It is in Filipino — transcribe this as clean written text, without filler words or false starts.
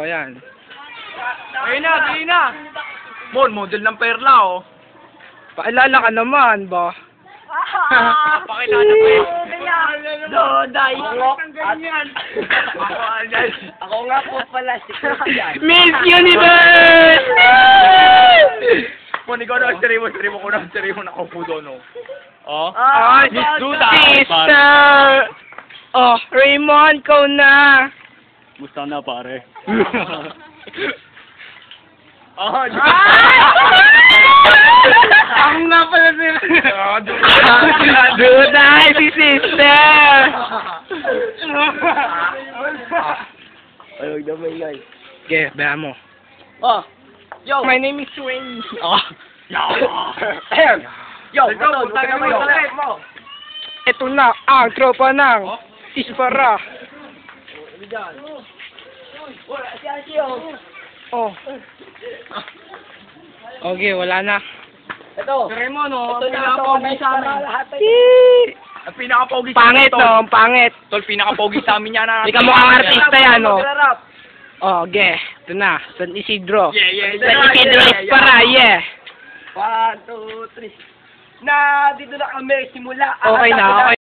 yan. Ayun na. Mon, model ng perla, oh. Paalala ka naman, ba? Pakilala ko eh. Doday. Ako nga po pala si Christian. Miss Universe! Mon, ikaw na, serimo ko na, nakaupo doon, oh. Oh? Ay, Miss Duda. sister! Oh, Raymond, ko na. Gusto na, pare. Oh, Ako nga pala Duday, si sister! Ay, huwag na may guys. Okay, bayan mo. Oh. Yo. My name is Wayne. Oh. Yo, Ikaw, punta ka mo. Ito na ang tropa ng Ispara. Oh. Okay, wala na. Ito. Raymond, oh. Ito na ako may sama lahat. Ang pinaka-pogi sa Pangit, amin, Tol. no? Pangit. Tol, pinaka-pogi sa amin yan, ah. Hindi ka mukhang artista yan, no? Magrarap. Oh, okay. Ito na. San Isidro. Yeah. San Isidro Ispara, yeah. 1, 2, 3. Na dito na kami simula. Okay na, okay.